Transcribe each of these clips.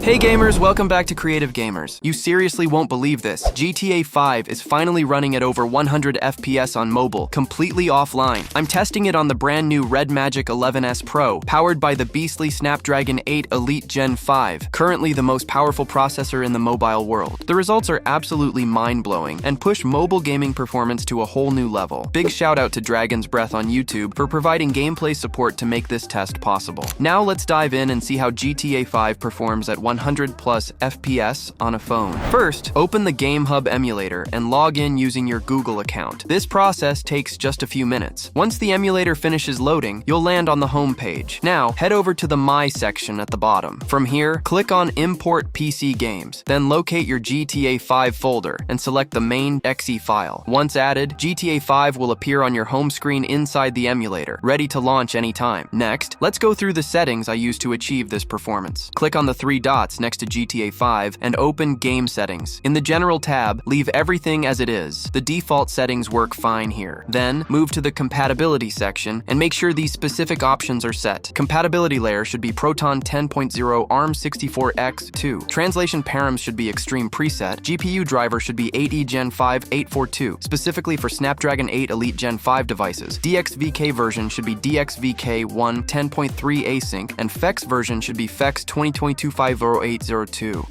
Hey gamers, welcome back to Creative Gamers. You seriously won't believe this. GTA 5 is finally running at over 100 FPS on mobile, completely offline. I'm testing it on the brand new Redmagic 11S Pro, powered by the beastly Snapdragon 8 Elite Gen 5, currently the most powerful processor in the mobile world. The results are absolutely mind-blowing and push mobile gaming performance to a whole new level. Big shout out to Dragon's Breath on YouTube for providing gameplay support to make this test possible. Now let's dive in and see how GTA 5 performs at 100 plus FPS on a phone. First, open the GameHub Emulator and log in using your Google account. This process takes just a few minutes. Once the emulator finishes loading, you'll land on the home page. Now, head over to the My section at the bottom. From here, click on Import PC Games. Then locate your GTA 5 folder and select the main .exe file. Once added, GTA 5 will appear on your home screen inside the emulator, ready to launch anytime. Next, let's go through the settings I use to achieve this performance. Click on the three dots next to GTA 5 and open Game Settings. In the General tab, leave everything as it is. The default settings work fine here. Then, move to the Compatibility section and make sure these specific options are set. Compatibility layer should be Proton 10.0 ARM64X2. Translation params should be Extreme Preset. GPU driver should be 8E Gen 5 842, specifically for Snapdragon 8 Elite Gen 5 devices. DXVK version should be DXVK1 10.3 async, and FEX version should be FEX 2022-50802.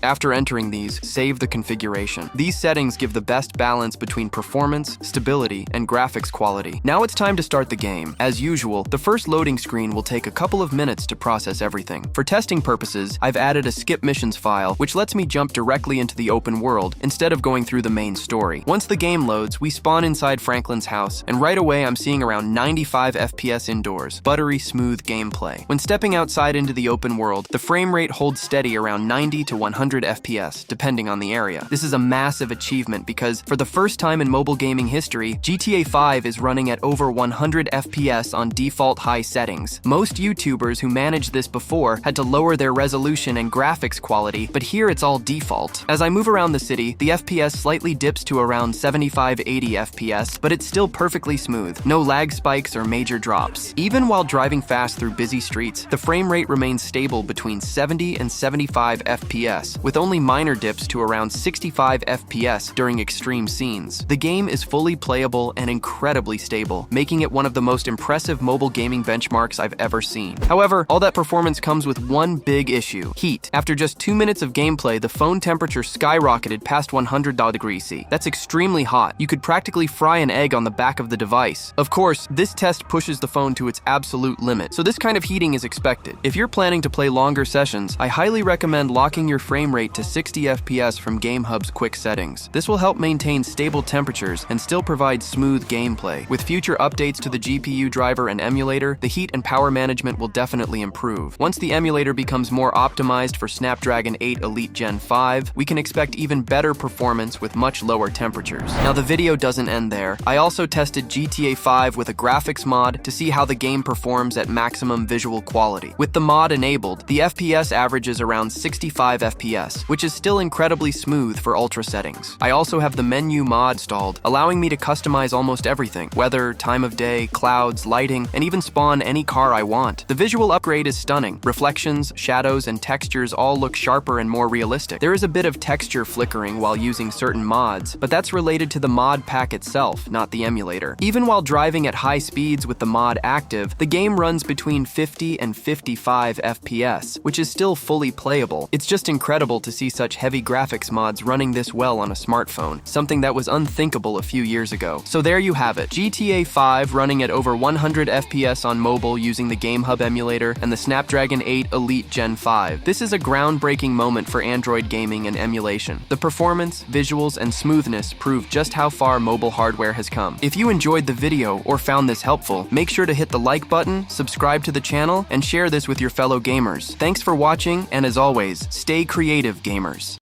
After entering these, save the configuration. These settings give the best balance between performance, stability, and graphics quality. Now it's time to start the game. As usual, the first loading screen will take a couple of minutes to process everything. For testing purposes, I've added a skip missions file, which lets me jump directly into the open world instead of going through the main story. Once the game loads, we spawn inside Franklin's house, and right away I'm seeing around 95 FPS indoors. Buttery smooth gameplay. When stepping outside into the open world, the frame rate holds steady around 90 to 100 FPS, depending on the area. This is a massive achievement because, for the first time in mobile gaming history, GTA 5 is running at over 100 FPS on default high settings. Most YouTubers who managed this before had to lower their resolution and graphics quality, but here it's all default. As I move around the city, the FPS slightly dips to around 75-80 FPS, but it's still perfectly smooth. No lag spikes or major drops. Even while driving fast through busy streets, the frame rate remains stable between 70 and 75 FPS, with only minor dips to around 65 FPS during extreme scenes. The game is fully playable and incredibly stable, making it one of the most impressive mobile gaming benchmarks I've ever seen. However, all that performance comes with one big issue: heat. After just 2 minutes of gameplay, the phone temperature skyrocketed past 100 degrees C. That's extremely hot. You could practically fry an egg on the back of the device. Of course, this test pushes the phone to its absolute limit, so this kind of heating is expected. If you're planning to play longer sessions, I highly recommend locking your frame rate to 60 FPS from GameHub's quick settings. This will help maintain stable temperatures and still provide smooth gameplay. With future updates to the GPU driver and emulator, the heat and power management will definitely improve. Once the emulator becomes more optimized for Snapdragon 8 Elite Gen 5, we can expect even better performance with much lower temperatures. Now the video doesn't end there. I also tested GTA 5 with a graphics mod to see how the game performs at maximum visual quality. With the mod enabled, the FPS averages around 65 FPS, which is still incredibly smooth for ultra settings. I also have the menu mod installed, allowing me to customize almost everything: weather, time of day, clouds, lighting, and even spawn any car I want. The visual upgrade is stunning. Reflections, shadows, and textures all look sharper and more realistic. There is a bit of texture flickering while using certain mods, but that's related to the mod pack itself, not the emulator. Even while driving at high speeds with the mod active, the game runs between 50 and 55 FPS, which is still fully playable. It's just incredible to see such heavy graphics mods running this well on a smartphone, something that was unthinkable a few years ago. So there you have it. GTA 5 running at over 100 FPS on mobile using the GameHub Emulator and the Snapdragon 8 Elite Gen 5. This is a groundbreaking moment for Android gaming and emulation. The performance, visuals, and smoothness prove just how far mobile hardware has come. If you enjoyed the video or found this helpful, make sure to hit the like button, subscribe to the channel, and share this with your fellow gamers. Thanks for watching, and as always, stay creative, gamers.